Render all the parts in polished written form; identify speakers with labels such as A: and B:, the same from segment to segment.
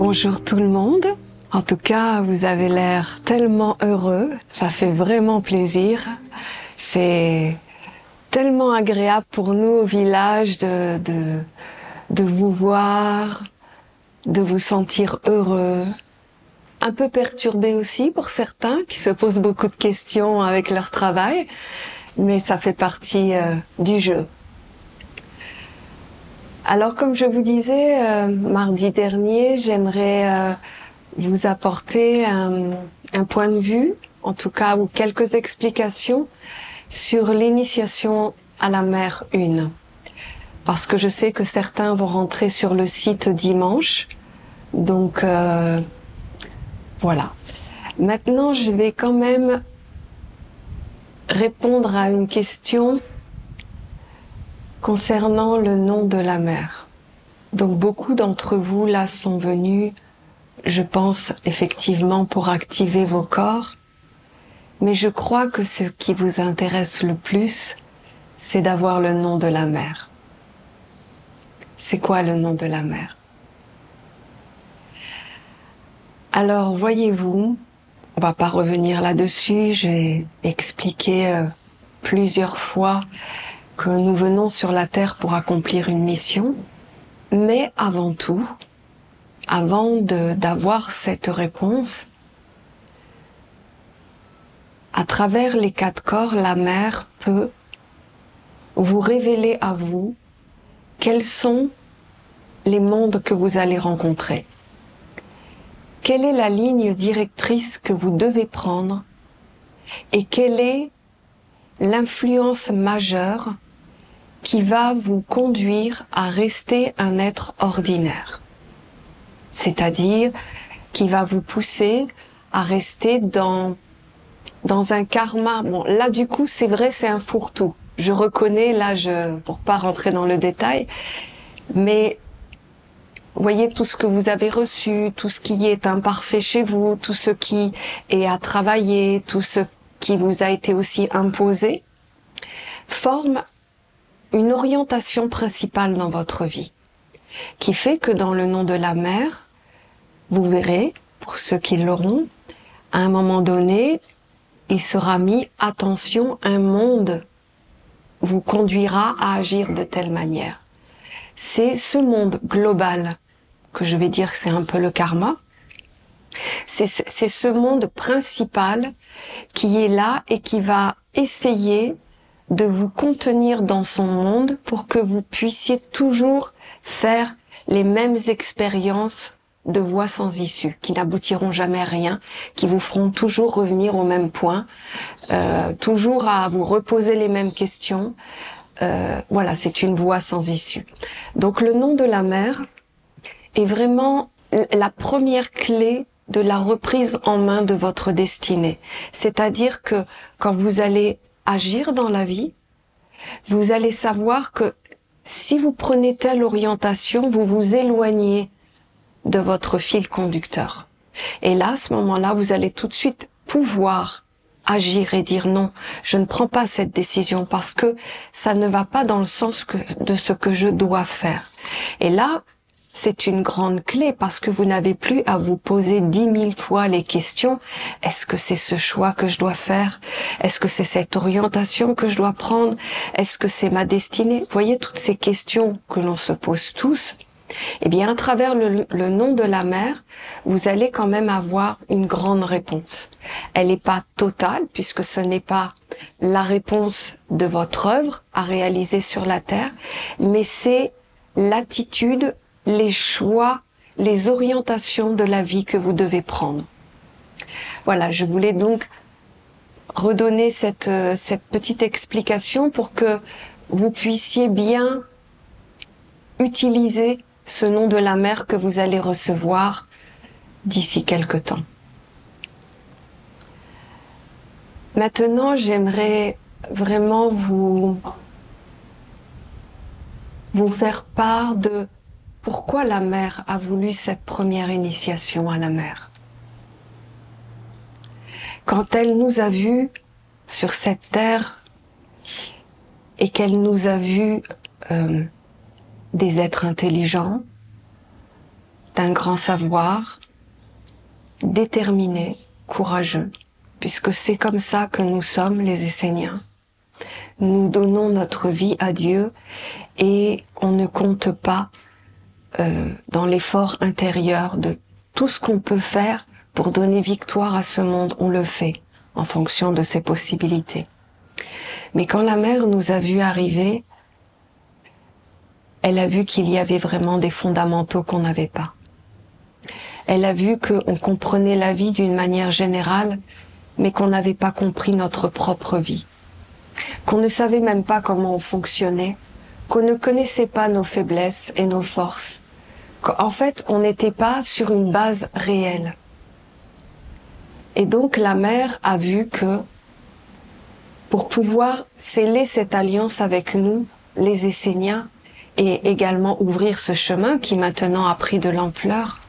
A: Bonjour tout le monde. En tout cas, vous avez l'air tellement heureux. Ça fait vraiment plaisir. C'est tellement agréable pour nous au village de vous voir, de vous sentir heureux. Un peu perturbé aussi pour certains qui se posent beaucoup de questions avec leur travail, mais ça fait partie du jeu. Alors, comme je vous disais, mardi dernier, j'aimerais vous apporter un point de vue, en tout cas, ou quelques explications sur l'initiation à la mer 1. Parce que je sais que certains vont rentrer sur le site dimanche. Donc, voilà. Maintenant, je vais quand même répondre à une question concernant le nom de la mer. Donc beaucoup d'entre vous là sont venus, je pense effectivement pour activer vos corps, mais je crois que ce qui vous intéresse le plus, c'est d'avoir le nom de la mer. C'est quoi le nom de la mer? Alors voyez-vous, on va pas revenir là-dessus, j'ai expliqué plusieurs fois que nous venons sur la Terre pour accomplir une mission, mais avant tout, avant d'avoir cette réponse, à travers les 4 corps, la mer peut vous révéler à vous quels sont les mondes que vous allez rencontrer. Quelle est la ligne directrice que vous devez prendre et quelle est l'influence majeure qui va vous conduire à rester un être ordinaire. C'est-à-dire qui va vous pousser à rester dans un karma. Bon, là du coup, c'est vrai, c'est un fourre-tout. Je reconnais, là, pour pas rentrer dans le détail, mais voyez tout ce que vous avez reçu, tout ce qui est imparfait chez vous, tout ce qui est à travailler, tout ce qui vous a été aussi imposé, forme une orientation principale dans votre vie, qui fait que dans le nom de la mer, vous verrez, pour ceux qui l'auront, à un moment donné, il sera mis attention, un monde vous conduira à agir de telle manière. C'est ce monde global, que je vais dire que c'est un peu le karma, c'est ce monde principal qui est là et qui va essayer de vous contenir dans son monde pour que vous puissiez toujours faire les mêmes expériences de voies sans issue, qui n'aboutiront jamais à rien, qui vous feront toujours revenir au même point, toujours à vous reposer les mêmes questions. Voilà, c'est une voie sans issue. Donc le nom de la mer est vraiment la première clé de la reprise en main de votre destinée. C'est-à-dire que quand vous allez agir dans la vie, vous allez savoir que si vous prenez telle orientation, vous vous éloignez de votre fil conducteur. Et là, à ce moment-là, vous allez tout de suite pouvoir agir et dire non, je ne prends pas cette décision parce que ça ne va pas dans le sens de ce que je dois faire. Et là, c'est une grande clé parce que vous n'avez plus à vous poser 10 000 fois les questions. Est-ce que c'est ce choix que je dois faire? Est-ce que c'est cette orientation que je dois prendre? Est-ce que c'est ma destinée? Vous voyez toutes ces questions que l'on se pose tous. Eh bien, à travers le nom de la mer, vous allez quand même avoir une grande réponse. Elle n'est pas totale puisque ce n'est pas la réponse de votre œuvre à réaliser sur la terre, mais c'est l'attitude, les choix, les orientations de la vie que vous devez prendre. Voilà, je voulais donc redonner cette petite explication pour que vous puissiez bien utiliser ce nom de la mer que vous allez recevoir d'ici quelque temps. Maintenant, j'aimerais vraiment vous faire part de pourquoi la mer a voulu cette première initiation à la mer. Quand elle nous a vus sur cette terre et qu'elle nous a vus des êtres intelligents, d'un grand savoir, déterminé, courageux, puisque c'est comme ça que nous sommes les Esséniens. Nous donnons notre vie à Dieu et on ne compte pas dans l'effort intérieur de tout ce qu'on peut faire pour donner victoire à ce monde. On le fait en fonction de ses possibilités. Mais quand la mère nous a vus arriver, elle a vu qu'il y avait vraiment des fondamentaux qu'on n'avait pas. Elle a vu qu'on comprenait la vie d'une manière générale, mais qu'on n'avait pas compris notre propre vie. Qu'on ne savait même pas comment on fonctionnait, qu'on ne connaissait pas nos faiblesses et nos forces. Qu'en fait, on n'était pas sur une base réelle. Et donc la mère a vu que pour pouvoir sceller cette alliance avec nous, les Esséniens, et également ouvrir ce chemin qui maintenant a pris de l'ampleur,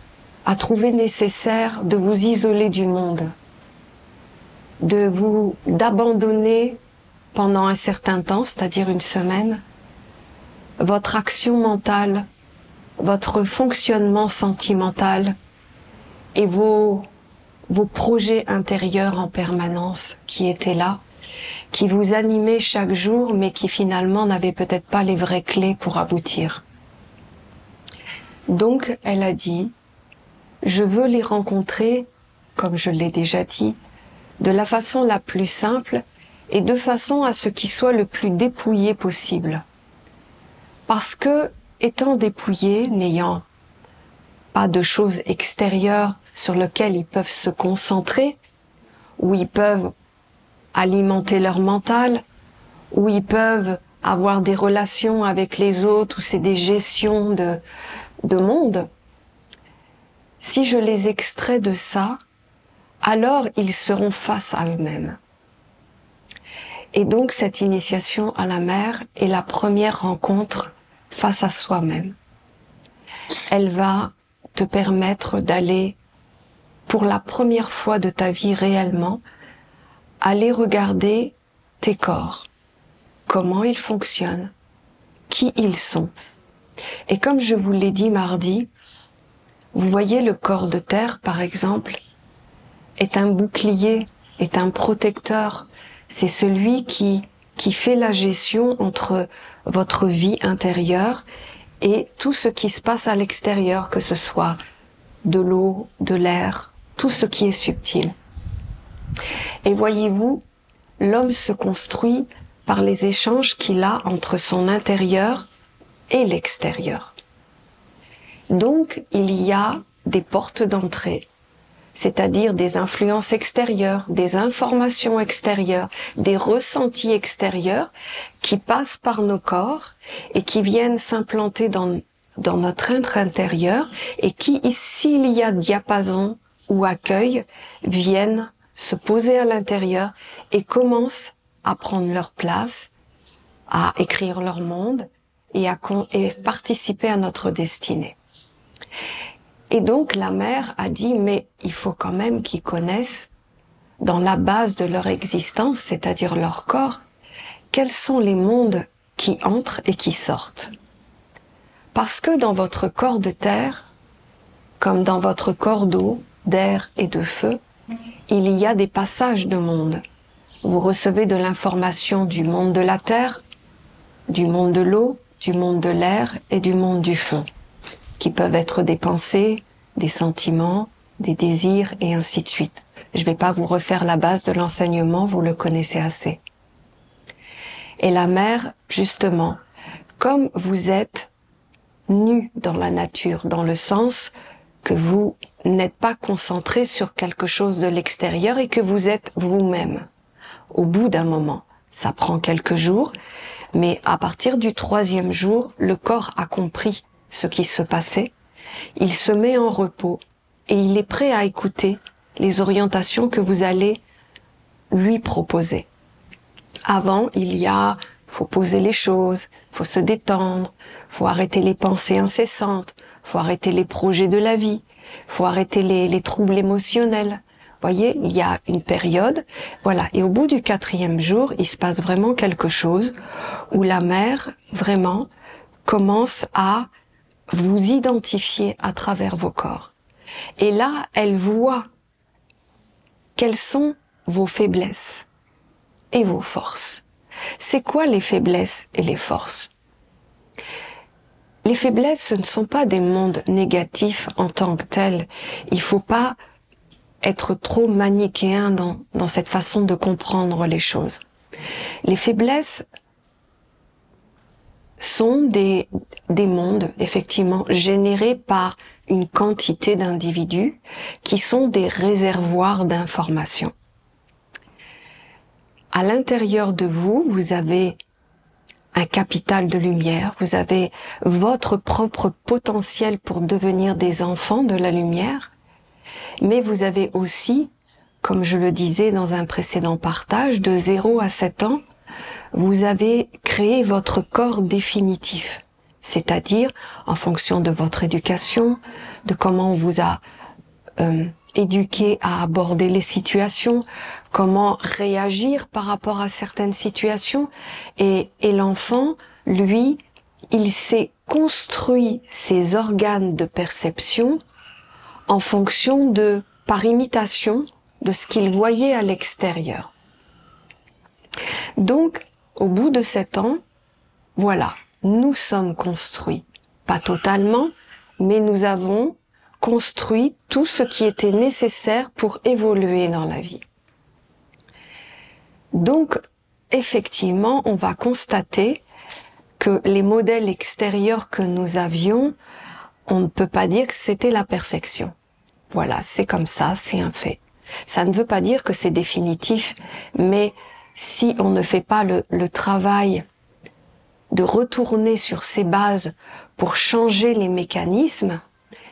A: a trouvé nécessaire de vous isoler du monde, d'abandonner pendant un certain temps, c'est-à-dire une semaine, votre action mentale, votre fonctionnement sentimental et vos projets intérieurs en permanence qui étaient là, qui vous animaient chaque jour, mais qui finalement n'avaient peut-être pas les vraies clés pour aboutir. Donc, elle a dit, je veux les rencontrer, comme je l'ai déjà dit, de la façon la plus simple et de façon à ce qu'ils soient le plus dépouillés possible. Parce que, étant dépouillés, n'ayant pas de choses extérieures sur lesquelles ils peuvent se concentrer, où ils peuvent alimenter leur mental, où ils peuvent avoir des relations avec les autres, où c'est des gestions de monde, si je les extrais de ça, alors ils seront face à eux-mêmes. Et donc cette initiation à la mère est la première rencontre face à soi-même. Elle va te permettre d'aller, pour la première fois de ta vie réellement, aller regarder tes corps, comment ils fonctionnent, qui ils sont. Et comme je vous l'ai dit mardi, vous voyez le corps de terre, par exemple, est un bouclier, est un protecteur. C'est celui qui fait la gestion entre votre vie intérieure et tout ce qui se passe à l'extérieur, que ce soit de l'eau, de l'air, tout ce qui est subtil. Et voyez-vous, l'homme se construit par les échanges qu'il a entre son intérieur et l'extérieur. Donc, il y a des portes d'entrée, c'est-à-dire des influences extérieures, des informations extérieures, des ressentis extérieurs qui passent par nos corps et qui viennent s'implanter dans notre être intérieur et qui, s'il y a diapason ou accueil, viennent se poser à l'intérieur et commencent à prendre leur place, à écrire leur monde et à participer à notre destinée. Et donc la mère a dit, mais il faut quand même qu'ils connaissent, dans la base de leur existence, c'est-à-dire leur corps, quels sont les mondes qui entrent et qui sortent. Parce que dans votre corps de terre, comme dans votre corps d'eau, d'air et de feu, il y a des passages de mondes. Vous recevez de l'information du monde de la terre, du monde de l'eau, du monde de l'air et du monde du feu, qui peuvent être des pensées, des sentiments, des désirs et ainsi de suite. Je ne vais pas vous refaire la base de l'enseignement, vous le connaissez assez. Et la mère, justement, comme vous êtes nus dans la nature, dans le sens que vous n'êtes pas concentré sur quelque chose de l'extérieur et que vous êtes vous-même. Au bout d'un moment, ça prend quelques jours, mais à partir du 3e jour, le corps a compris ce qui se passait, il se met en repos et il est prêt à écouter les orientations que vous allez lui proposer. Avant, faut poser les choses, faut se détendre, faut arrêter les pensées incessantes, faut arrêter les projets de la vie, faut arrêter les troubles émotionnels. Voyez, il y a une période, voilà. Et au bout du 4e jour, il se passe vraiment quelque chose où la mère, vraiment, commence à vous identifiez à travers vos corps. Et là, elle voit quelles sont vos faiblesses et vos forces. C'est quoi les faiblesses et les forces? Les faiblesses, ce ne sont pas des mondes négatifs en tant que tels. Il ne faut pas être trop manichéen dans cette façon de comprendre les choses. Les faiblesses sont des mondes, effectivement, générés par une quantité d'individus qui sont des réservoirs d'informations. À l'intérieur de vous, vous avez un capital de lumière, vous avez votre propre potentiel pour devenir des enfants de la lumière, mais vous avez aussi, comme je le disais dans un précédent partage, de 0 à 7 ans, vous avez créé votre corps définitif, c'est-à-dire en fonction de votre éducation, de comment on vous a éduqué à aborder les situations, comment réagir par rapport à certaines situations. Et l'enfant, lui, il s'est construit ses organes de perception en fonction par imitation de ce qu'il voyait à l'extérieur. Donc, au bout de 7 ans, voilà, nous sommes construits. Pas totalement, mais nous avons construit tout ce qui était nécessaire pour évoluer dans la vie. Donc, effectivement, on va constater que les modèles extérieurs que nous avions, on ne peut pas dire que c'était la perfection. Voilà, c'est comme ça, c'est un fait. Ça ne veut pas dire que c'est définitif, mais si on ne fait pas le travail de retourner sur ces bases pour changer les mécanismes,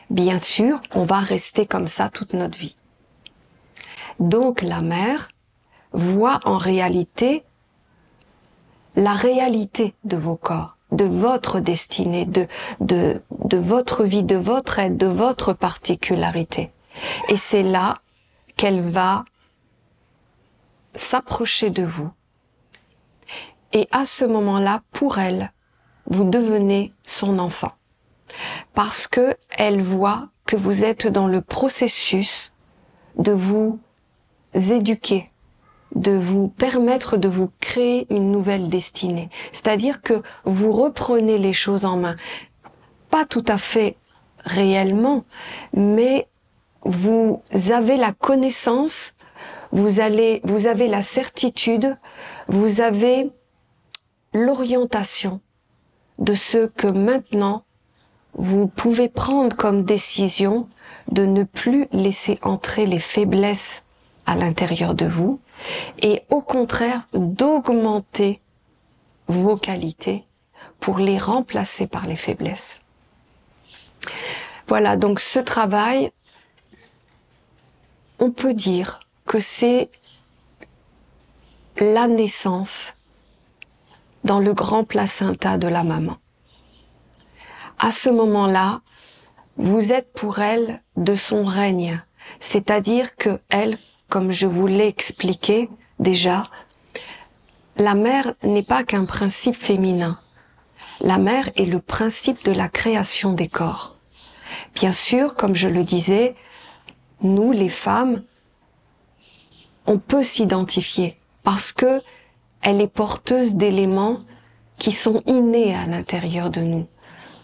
A: bien sûr, on va rester comme ça toute notre vie. Donc la mère voit en réalité la réalité de vos corps, de votre destinée, de votre vie, de votre être, de votre particularité. Et c'est là qu'elle va s'approcher de vous. Et à ce moment-là, pour elle, vous devenez son enfant. Parce que elle voit que vous êtes dans le processus de vous éduquer, de vous permettre de vous créer une nouvelle destinée. C'est-à-dire que vous reprenez les choses en main. Pas tout à fait réellement, mais vous avez la connaissance, vous avez la certitude, vous avez l'orientation de ce que maintenant vous pouvez prendre comme décision de ne plus laisser entrer les faiblesses à l'intérieur de vous et au contraire d'augmenter vos qualités pour les remplacer par les faiblesses. Voilà, donc ce travail, on peut dire que c'est la naissance dans le grand placenta de la maman. À ce moment-là, vous êtes pour elle de son règne, c'est-à-dire que elle, comme je vous l'ai expliqué déjà, la mère n'est pas qu'un principe féminin. La mère est le principe de la création des corps. Bien sûr, comme je le disais, nous, les femmes, on peut s'identifier parce que elle est porteuse d'éléments qui sont innés à l'intérieur de nous,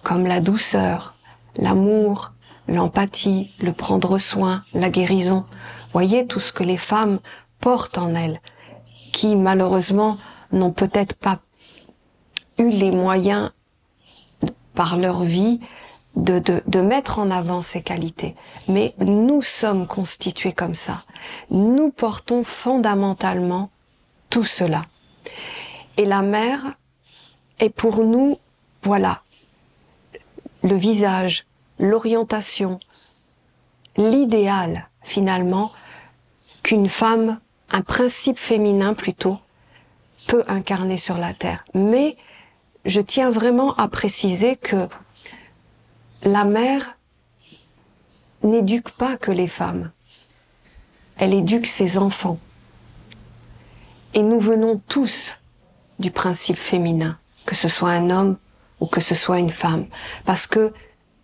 A: comme la douceur, l'amour, l'empathie, le prendre soin, la guérison. Voyez tout ce que les femmes portent en elles, qui malheureusement n'ont peut-être pas eu les moyens par leur vie de mettre en avant ces qualités. Mais nous sommes constitués comme ça. Nous portons fondamentalement tout cela. Et la mère est pour nous, voilà, le visage, l'orientation, l'idéal finalement qu'une femme, un principe féminin plutôt, peut incarner sur la terre. Mais je tiens vraiment à préciser que la mère n'éduque pas que les femmes. Elle éduque ses enfants. Et nous venons tous du principe féminin, que ce soit un homme ou que ce soit une femme. Parce que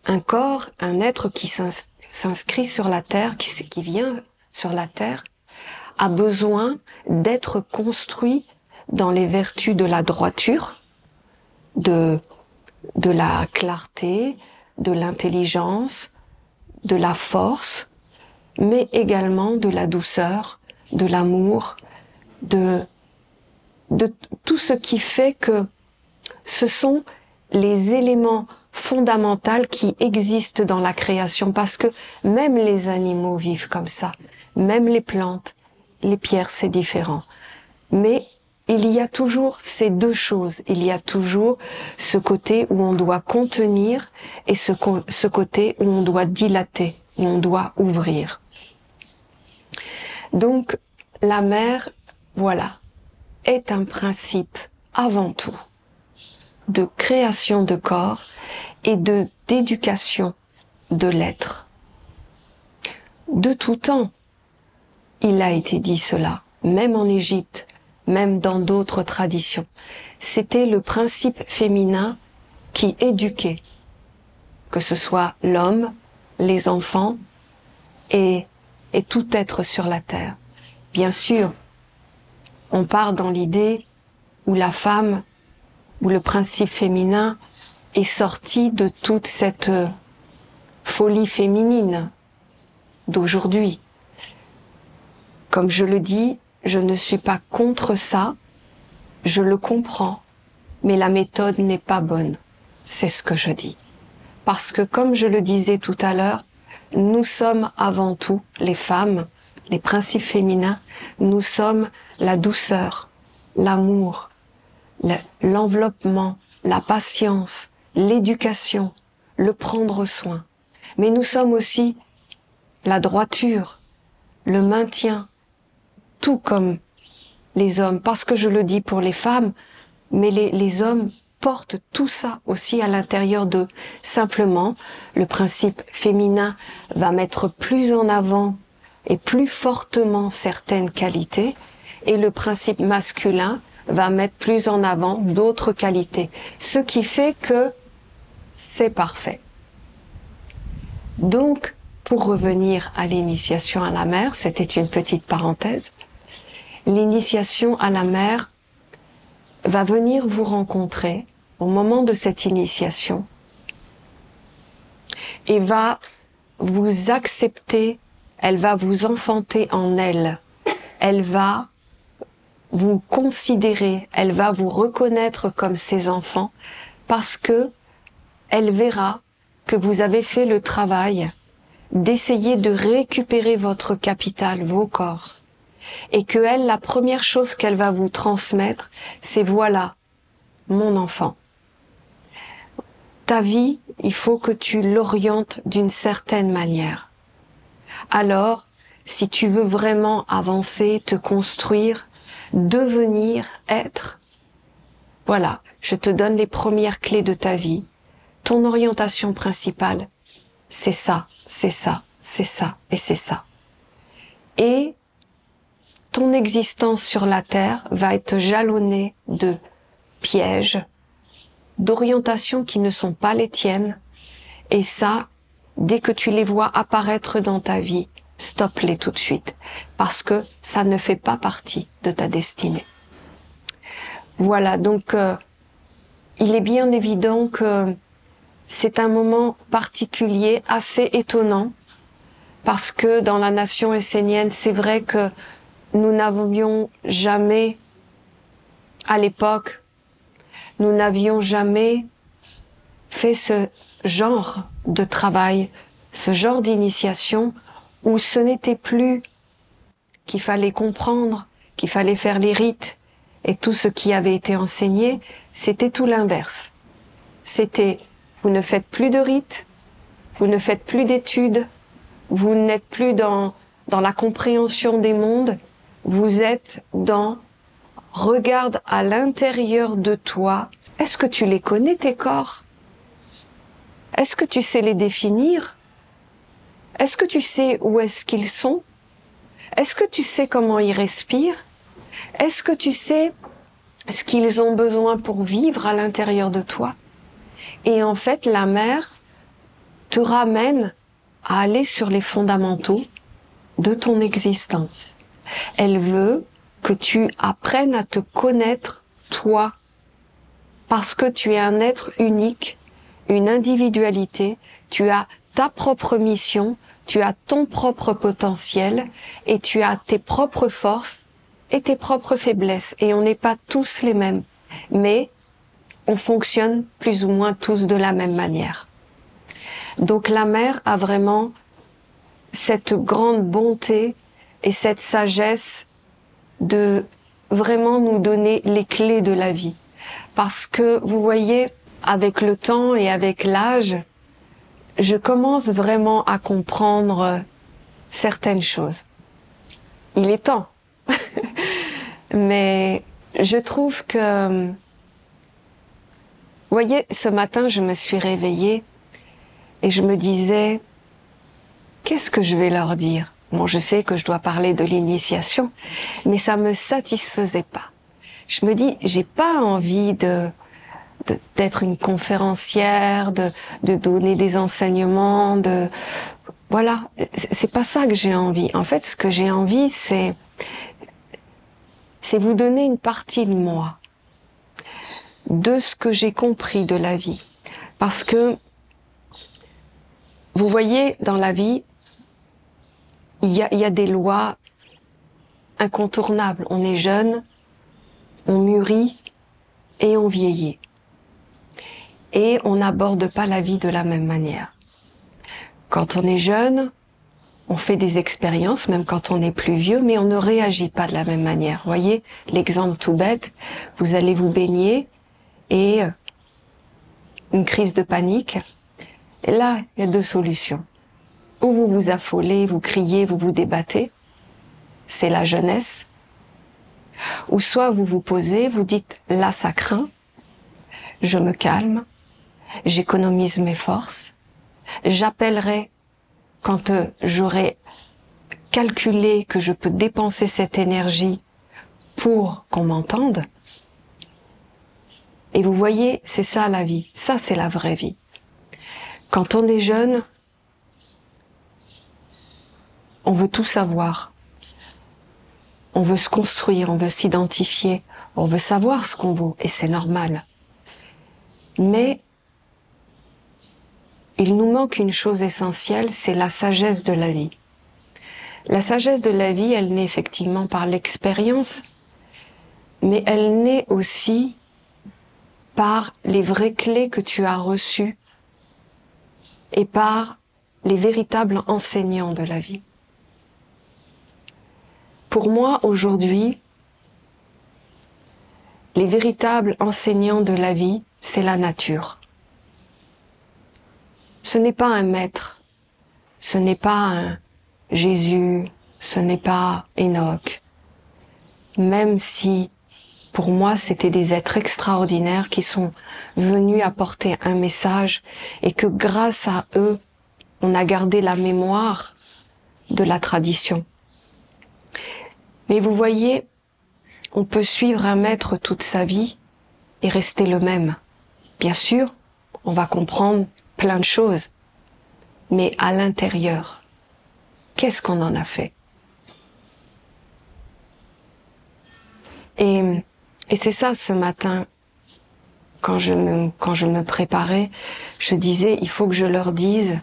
A: un corps, un être qui s'inscrit sur la terre, qui vient sur la terre, a besoin d'être construit dans les vertus de la droiture, de la clarté, de l'intelligence, de la force, mais également de la douceur, de l'amour, de tout ce qui fait que ce sont les éléments fondamentaux qui existent dans la création, parce que même les animaux vivent comme ça, même les plantes, les pierres, c'est différent. Mais il y a toujours ces deux choses. Il y a toujours ce côté où on doit contenir et ce côté où on doit dilater, où on doit ouvrir. Donc, la mère, voilà, est un principe avant tout de création de corps et d'éducation de l'être. De tout temps, il a été dit cela, même en Égypte, même dans d'autres traditions. C'était le principe féminin qui éduquait, que ce soit l'homme, les enfants et tout être sur la terre. Bien sûr, on part dans l'idée où la femme, où le principe féminin est sorti de toute cette folie féminine d'aujourd'hui. Comme je le dis, je ne suis pas contre ça, je le comprends, mais la méthode n'est pas bonne. C'est ce que je dis. Parce que comme je le disais tout à l'heure, nous sommes avant tout, les femmes, les principes féminins, nous sommes la douceur, l'amour, l'enveloppement, la patience, l'éducation, le prendre soin. Mais nous sommes aussi la droiture, le maintien, tout comme les hommes, parce que je le dis pour les femmes, mais les hommes portent tout ça aussi à l'intérieur d'eux. Simplement, le principe féminin va mettre plus en avant et plus fortement certaines qualités, et le principe masculin va mettre plus en avant d'autres qualités. Ce qui fait que c'est parfait. Donc, pour revenir à l'initiation à la mère, c'était une petite parenthèse, l'initiation à la mère va venir vous rencontrer au moment de cette initiation et va vous accepter, elle va vous enfanter en elle, elle va vous considérer, elle va vous reconnaître comme ses enfants parce que elle verra que vous avez fait le travail d'essayer de récupérer votre capital, vos corps. Et que elle, la première chose qu'elle va vous transmettre, c'est voilà, mon enfant. Ta vie, il faut que tu l'orientes d'une certaine manière. Alors, si tu veux vraiment avancer, te construire, devenir, être, voilà, je te donne les premières clés de ta vie. Ton orientation principale, c'est ça, c'est ça, c'est ça et c'est ça. Et ton existence sur la terre va être jalonnée de pièges, d'orientations qui ne sont pas les tiennes. Et ça, dès que tu les vois apparaître dans ta vie, stoppe-les tout de suite, parce que ça ne fait pas partie de ta destinée. Voilà, donc il est bien évident que c'est un moment particulier, assez étonnant, parce que dans la nation essénienne, c'est vrai que nous n'avions jamais, à l'époque, nous n'avions jamais fait ce genre de travail, ce genre d'initiation, où ce n'était plus qu'il fallait comprendre, qu'il fallait faire les rites, et tout ce qui avait été enseigné, c'était tout l'inverse. C'était, vous ne faites plus de rites, vous ne faites plus d'études, vous n'êtes plus dans la compréhension des mondes, vous êtes dans regarde à l'intérieur de toi. Est-ce que tu les connais, tes corps? Est-ce que tu sais les définir? Est-ce que tu sais où est-ce qu'ils sont? Est-ce que tu sais comment ils respirent? Est-ce que tu sais ce qu'ils ont besoin pour vivre à l'intérieur de toi? Et en fait, la mère te ramène à aller sur les fondamentaux de ton existence. Elle veut que tu apprennes à te connaître toi, parce que tu es un être unique, une individualité, tu as ta propre mission, tu as ton propre potentiel et tu as tes propres forces et tes propres faiblesses. Et on n'est pas tous les mêmes, mais on fonctionne plus ou moins tous de la même manière. Donc la mère a vraiment cette grande bonté et cette sagesse de vraiment nous donner les clés de la vie. Parce que vous voyez, avec le temps et avec l'âge, je commence vraiment à comprendre certaines choses. Il est temps. Mais je trouve que, vous voyez, ce matin, je me suis réveillée et je me disais, qu'est-ce que je vais leur dire? Bon, je sais que je dois parler de l'initiation, mais ça me satisfaisait pas. Je me dis, j'ai pas envie d'être une conférencière, de donner des enseignements, voilà. C'est pas ça que j'ai envie. En fait, ce que j'ai envie, c'est vous donner une partie de moi, de ce que j'ai compris de la vie. Parce que, vous voyez, dans la vie, il y a des lois incontournables. On est jeune, on mûrit et on vieillit. Et on n'aborde pas la vie de la même manière. Quand on est jeune, on fait des expériences, même quand on est plus vieux, mais on ne réagit pas de la même manière. Vous voyez, l'exemple tout bête, vous allez vous baigner et une crise de panique. Et là, il y a deux solutions. Ou vous vous affolez, vous criez, vous vous débattez, c'est la jeunesse. Ou soit vous vous posez, vous dites, là ça craint, je me calme, j'économise mes forces, j'appellerai quand j'aurai calculé que je peux dépenser cette énergie pour qu'on m'entende. Et vous voyez, c'est ça la vie, ça c'est la vraie vie. Quand on est jeune, on veut tout savoir. On veut se construire, on veut s'identifier, on veut savoir ce qu'on vaut, et c'est normal. Mais il nous manque une chose essentielle, c'est la sagesse de la vie. La sagesse de la vie, elle naît effectivement par l'expérience, mais elle naît aussi par les vraies clés que tu as reçues et par les véritables enseignants de la vie. Pour moi, aujourd'hui, les véritables enseignants de la vie, c'est la nature. Ce n'est pas un maître, ce n'est pas un Jésus, ce n'est pas Enoch. Même si, pour moi, c'était des êtres extraordinaires qui sont venus apporter un message et que grâce à eux, on a gardé la mémoire de la tradition. Mais vous voyez, on peut suivre un maître toute sa vie et rester le même. Bien sûr, on va comprendre plein de choses, mais à l'intérieur, qu'est-ce qu'on en a fait? Et c'est ça, ce matin, quand je me préparais, je disais, il faut que je leur dise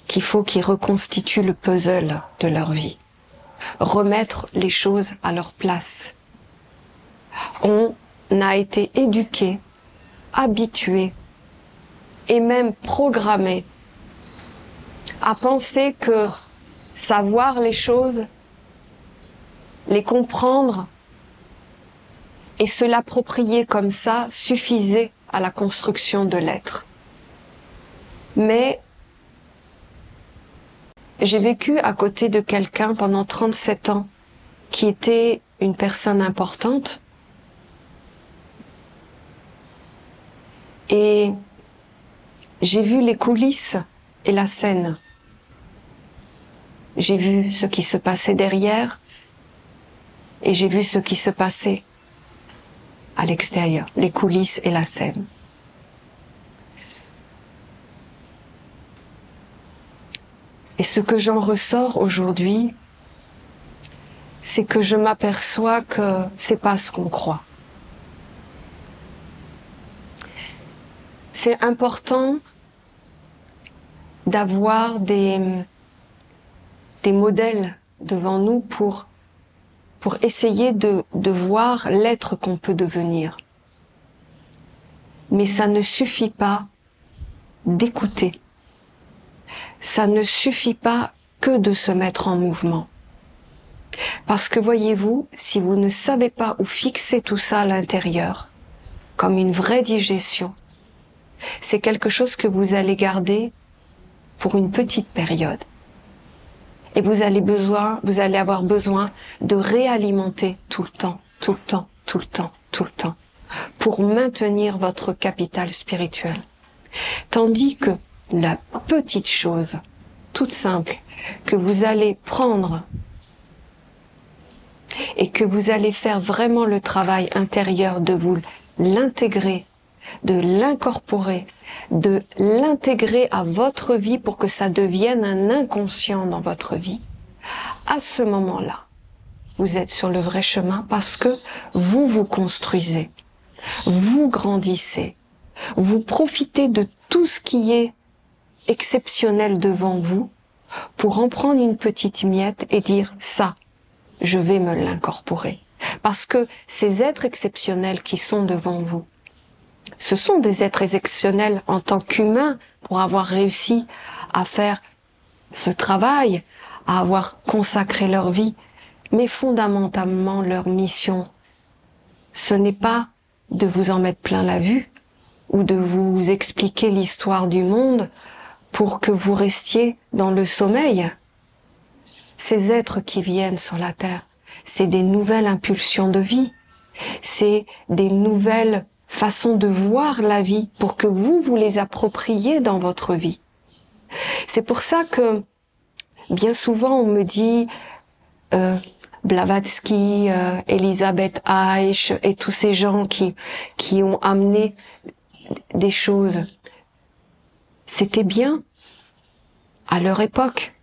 A: qu'il faut qu'ils reconstituent le puzzle de leur vie. Remettre les choses à leur place. On a été éduqués, habitués et même programmés à penser que savoir les choses, les comprendre et se l'approprier comme ça suffisait à la construction de l'être. Mais j'ai vécu à côté de quelqu'un pendant 37 ans qui était une personne importante et j'ai vu les coulisses et la scène. J'ai vu ce qui se passait derrière et j'ai vu ce qui se passait à l'extérieur, les coulisses et la scène. Et ce que j'en ressors aujourd'hui, c'est que je m'aperçois que c'est pas ce qu'on croit. C'est important d'avoir des modèles devant nous pour essayer de voir l'être qu'on peut devenir. Mais ça ne suffit pas d'écouter. Ça ne suffit pas que de se mettre en mouvement. Parce que voyez-vous, si vous ne savez pas où fixer tout ça à l'intérieur, comme une vraie digestion, c'est quelque chose que vous allez garder pour une petite période. Et vous allez avoir besoin de réalimenter tout le temps, tout le temps, tout le temps, tout le temps, pour maintenir votre capital spirituel. Tandis que la petite chose, toute simple, que vous allez prendre et que vous allez faire vraiment le travail intérieur de vous l'intégrer, de l'incorporer, de l'intégrer à votre vie pour que ça devienne un inconscient dans votre vie, à ce moment-là, vous êtes sur le vrai chemin parce que vous vous construisez, vous grandissez, vous profitez de tout ce qui est exceptionnel devant vous pour en prendre une petite miette et dire ça, je vais me l'incorporer. Parce que ces êtres exceptionnels qui sont devant vous, ce sont des êtres exceptionnels en tant qu'humains pour avoir réussi à faire ce travail, à avoir consacré leur vie, mais fondamentalement leur mission, ce n'est pas de vous en mettre plein la vue ou de vous expliquer l'histoire du monde pour que vous restiez dans le sommeil. Ces êtres qui viennent sur la terre, c'est des nouvelles impulsions de vie, c'est des nouvelles façons de voir la vie pour que vous les appropriez dans votre vie. C'est pour ça que bien souvent on me dit Blavatsky, Elisabeth Eich et tous ces gens qui ont amené des choses. C'était bien à leur époque,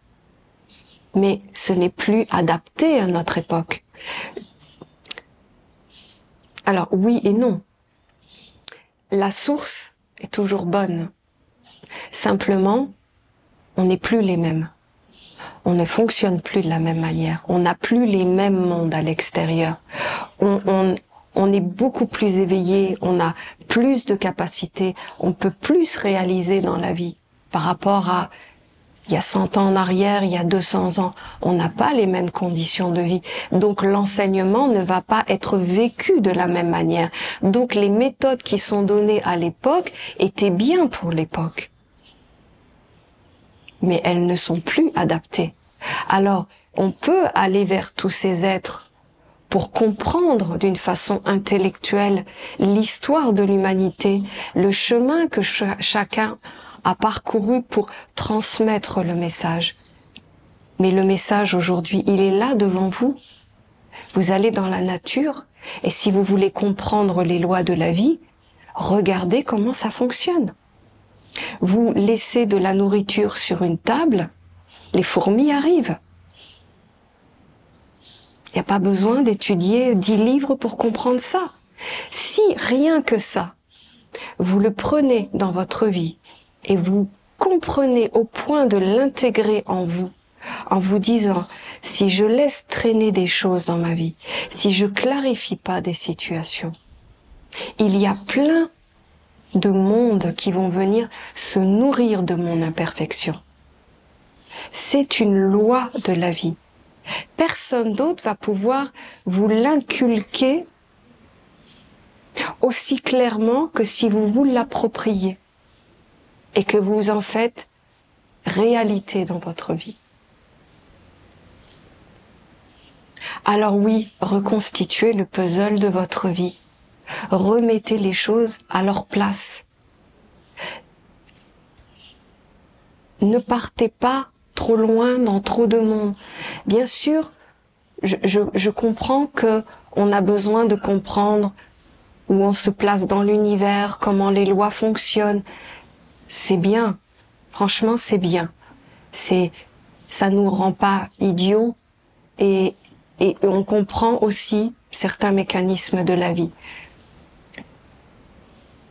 A: mais ce n'est plus adapté à notre époque. Alors oui et non. La source est toujours bonne. Simplement, on n'est plus les mêmes. On ne fonctionne plus de la même manière. On n'a plus les mêmes mondes à l'extérieur. On est beaucoup plus éveillé, on a plus de capacités, on peut plus réaliser dans la vie par rapport à il y a 100 ans en arrière, il y a 200 ans. On n'a pas les mêmes conditions de vie. Donc l'enseignement ne va pas être vécu de la même manière. Donc les méthodes qui sont données à l'époque étaient bien pour l'époque. Mais elles ne sont plus adaptées. Alors, on peut aller vers tous ces êtres pour comprendre d'une façon intellectuelle l'histoire de l'humanité, le chemin que chacun a parcouru pour transmettre le message. Mais le message aujourd'hui, il est là devant vous. Vous allez dans la nature et si vous voulez comprendre les lois de la vie, regardez comment ça fonctionne. Vous laissez de la nourriture sur une table, les fourmis arrivent. Il n'y a pas besoin d'étudier 10 livres pour comprendre ça. Si rien que ça, vous le prenez dans votre vie et vous comprenez au point de l'intégrer en vous disant, si je laisse traîner des choses dans ma vie, si je clarifie pas des situations, il y a plein de mondes qui vont venir se nourrir de mon imperfection. C'est une loi de la vie. Personne d'autre va pouvoir vous l'inculquer aussi clairement que si vous vous l'appropriez et que vous en faites réalité dans votre vie. Alors oui, reconstituez le puzzle de votre vie. Remettez les choses à leur place. Ne partez pas trop loin dans trop de monde. Bien sûr, je comprends que on a besoin de comprendre où on se place dans l'univers, comment les lois fonctionnent. C'est bien. Franchement, c'est bien. C'est ça nous rend pas idiots et on comprend aussi certains mécanismes de la vie.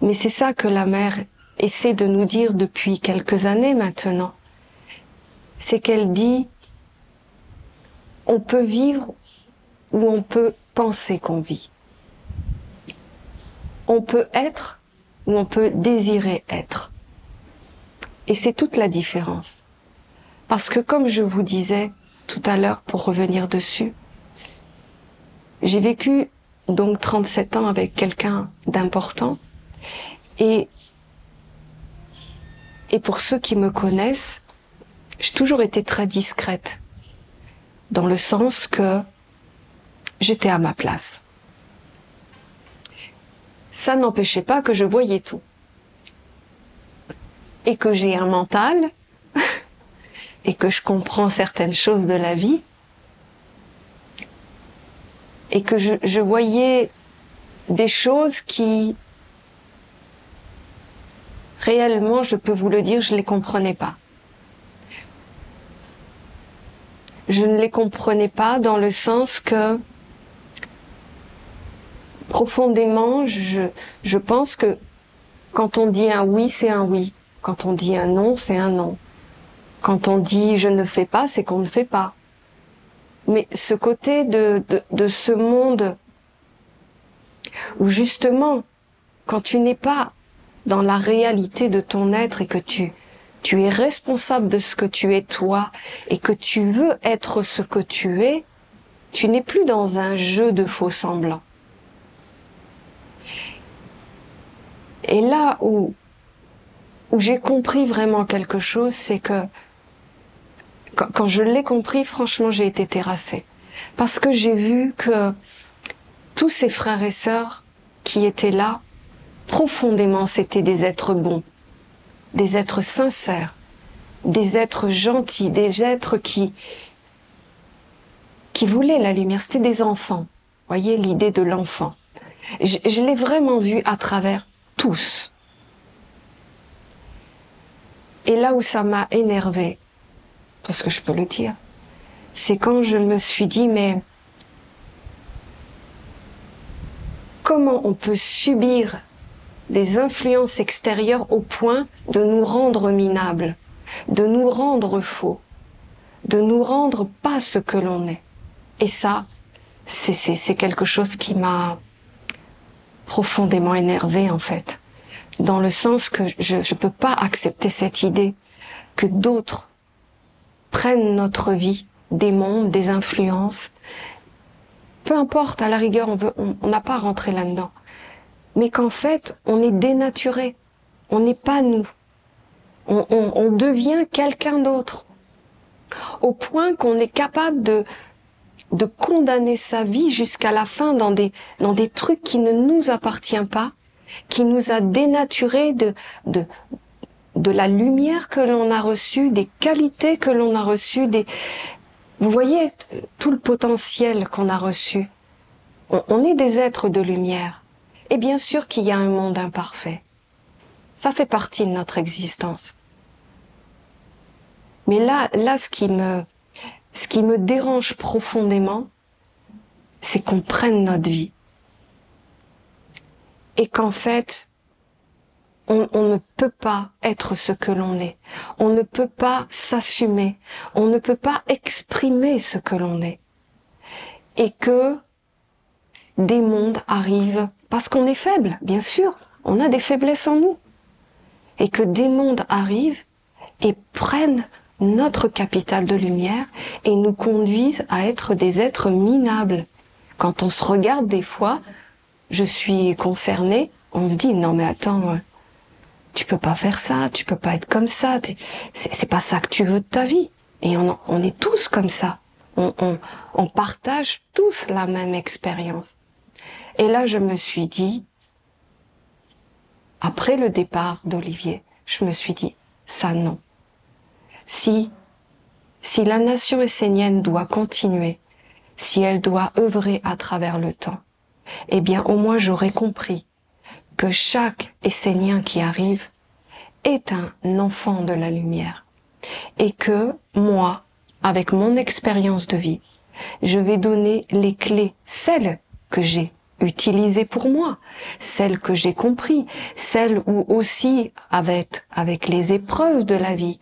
A: Mais c'est ça que la mère essaie de nous dire depuis quelques années maintenant. C'est qu'elle dit, on peut vivre ou on peut penser qu'on vit. On peut être ou on peut désirer être. Et c'est toute la différence. Parce que comme je vous disais tout à l'heure, pour revenir dessus, j'ai vécu donc 37 ans avec quelqu'un d'important. Et pour ceux qui me connaissent, j'ai toujours été très discrète. Dans le sens que j'étais à ma place. Ça n'empêchait pas que je voyais tout. Et que j'ai un mental, et que je comprends certaines choses de la vie, et que je voyais des choses qui, réellement, je peux vous le dire, je ne les comprenais pas. Je ne les comprenais pas dans le sens que, profondément, je pense que quand on dit un oui, c'est un oui. Quand on dit un non, c'est un non. Quand on dit je ne fais pas, c'est qu'on ne fait pas. Mais ce côté de ce monde où justement, quand tu n'es pas dans la réalité de ton être et que tu es responsable de ce que tu es toi et que tu veux être ce que tu es, tu n'es plus dans un jeu de faux semblants. Et là où j'ai compris vraiment quelque chose, c'est que quand je l'ai compris, franchement, j'ai été terrassée. Parce que j'ai vu que tous ces frères et sœurs qui étaient là, profondément, c'était des êtres bons, des êtres sincères, des êtres gentils, des êtres qui voulaient la lumière. C'était des enfants. Voyez l'idée de l'enfant. Je l'ai vraiment vu à travers tous. Et là où ça m'a énervée, parce que je peux le dire, c'est quand je me suis dit, mais comment on peut subir des influences extérieures au point de nous rendre minables, de nous rendre faux, de nous rendre pas ce que l'on est. Et ça, c'est quelque chose qui m'a profondément énervée en fait, dans le sens que je peux pas accepter cette idée que d'autres prennent notre vie, des mondes, des influences. Peu importe, à la rigueur, on n'a pas à rentrer là-dedans. Mais qu'en fait, on est dénaturé. On n'est pas nous. On devient quelqu'un d'autre. Au point qu'on est capable de condamner sa vie jusqu'à la fin dans des trucs qui ne nous appartiennent pas, qui nous a dénaturés de la lumière que l'on a reçue, des qualités que l'on a reçues, vous voyez tout le potentiel qu'on a reçu. On est des êtres de lumière. Et bien sûr qu'il y a un monde imparfait. Ça fait partie de notre existence. Mais là, ce qui me dérange profondément, c'est qu'on prenne notre vie. Et qu'en fait, on ne peut pas être ce que l'on est. On ne peut pas s'assumer. On ne peut pas exprimer ce que l'on est. Et que des mondes arrivent, parce qu'on est faible, bien sûr. On a des faiblesses en nous. Et que des mondes arrivent et prennent notre capital de lumière et nous conduisent à être des êtres minables. Quand on se regarde des fois, je suis concernée, on se dit, non mais attends, tu peux pas faire ça, tu peux pas être comme ça, c'est pas ça que tu veux de ta vie. Et on est tous comme ça. On partage tous la même expérience. Et là, je me suis dit, après le départ d'Olivier, je me suis dit, ça non. Si la nation essénienne doit continuer, si elle doit œuvrer à travers le temps, eh bien au moins j'aurais compris que chaque Essénien qui arrive est un enfant de la lumière et que moi, avec mon expérience de vie, je vais donner les clés, celles que j'ai utilisées pour moi, celles que j'ai compris, celles où aussi avec les épreuves de la vie,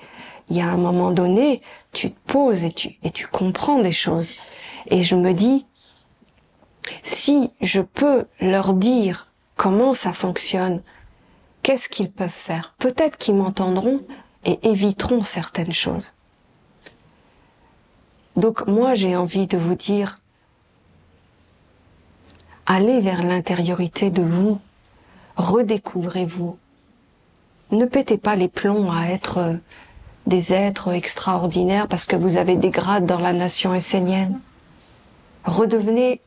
A: il y a un moment donné, tu te poses et tu comprends des choses. Et je me dis, si je peux leur dire comment ça fonctionne, qu'est-ce qu'ils peuvent faire? Peut-être qu'ils m'entendront et éviteront certaines choses. Donc moi, j'ai envie de vous dire, allez vers l'intériorité de vous, redécouvrez-vous. Ne pétez pas les plombs à être des êtres extraordinaires parce que vous avez des grades dans la nation essénienne. Redevenez,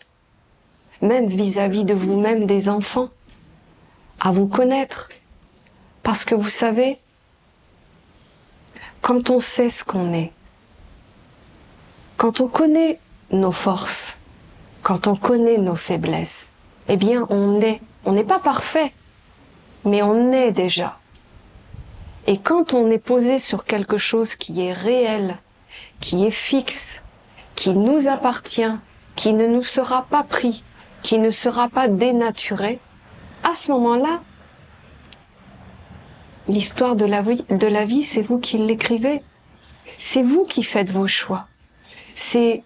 A: même vis-à-vis de vous-même, des enfants, à vous connaître. Parce que vous savez, quand on sait ce qu'on est, quand on connaît nos forces, quand on connaît nos faiblesses, eh bien on n'est pas parfait, mais on est déjà. Et quand on est posé sur quelque chose qui est réel, qui est fixe, qui nous appartient, qui ne nous sera pas pris, qui ne sera pas dénaturé, à ce moment-là, l'histoire de la vie, c'est vous qui l'écrivez. C'est vous qui faites vos choix. C'est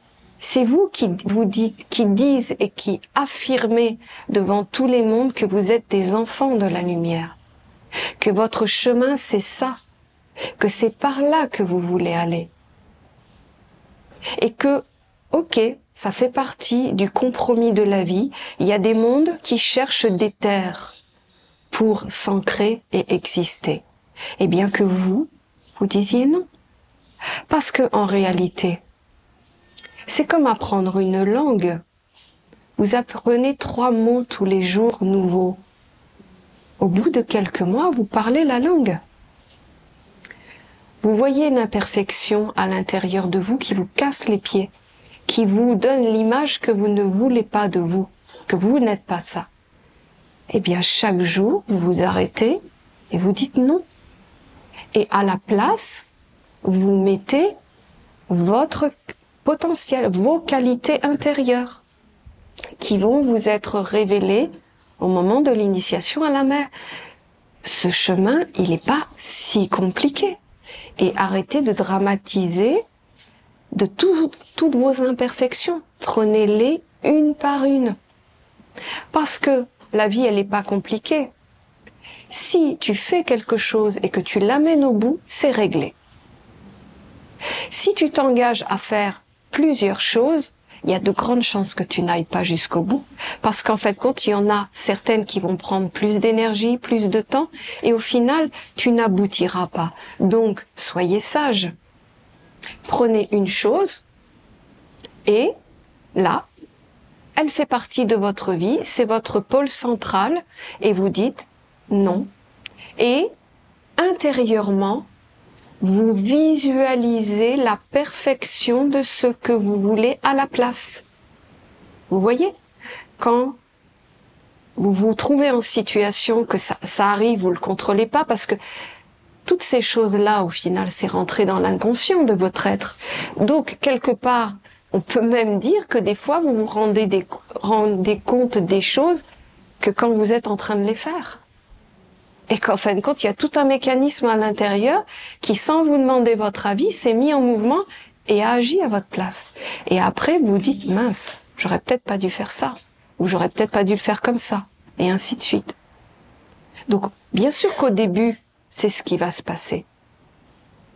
A: vous qui disent et qui affirmez devant tous les mondes que vous êtes des enfants de la lumière. Que votre chemin, c'est ça. Que c'est par là que vous voulez aller. Et que, ok, ça fait partie du compromis de la vie. Il y a des mondes qui cherchent des terres pour s'ancrer et exister. Et bien que vous disiez non. Parce que, en réalité, c'est comme apprendre une langue. Vous apprenez 3 mots tous les jours nouveaux. Au bout de quelques mois, vous parlez la langue. Vous voyez l'imperfection à l'intérieur de vous qui vous casse les pieds, qui vous donne l'image que vous ne voulez pas de vous, que vous n'êtes pas ça. Eh bien, chaque jour, vous vous arrêtez et vous dites non. Et à la place, vous mettez votre potentiel, vos qualités intérieures qui vont vous être révélées au moment de l'initiation à la mer. Ce chemin, il n'est pas si compliqué. Et arrêtez de dramatiser de toutes vos imperfections. Prenez-les une par une. Parce que la vie, elle n'est pas compliquée. Si tu fais quelque chose et que tu l'amènes au bout, c'est réglé. Si tu t'engages à faire plusieurs choses, il y a de grandes chances que tu n'ailles pas jusqu'au bout. Parce qu'en fait, quand il y en a certaines qui vont prendre plus d'énergie, plus de temps, et au final, tu n'aboutiras pas. Donc, soyez sages. Prenez une chose, et là, elle fait partie de votre vie, c'est votre pôle central, et vous dites non. Et intérieurement, vous visualisez la perfection de ce que vous voulez à la place. Vous voyez? Quand vous vous trouvez en situation que ça arrive, vous le contrôlez pas parce que toutes ces choses-là, au final, c'est rentré dans l'inconscient de votre être. Donc, quelque part, on peut même dire que des fois, vous vous rendez compte des choses que quand vous êtes en train de les faire. Et qu'en fin de compte, il y a tout un mécanisme à l'intérieur qui, sans vous demander votre avis, s'est mis en mouvement et a agi à votre place. Et après, vous dites, mince, j'aurais peut-être pas dû faire ça. Ou j'aurais peut-être pas dû le faire comme ça. Et ainsi de suite. Donc, bien sûr qu'au début, c'est ce qui va se passer.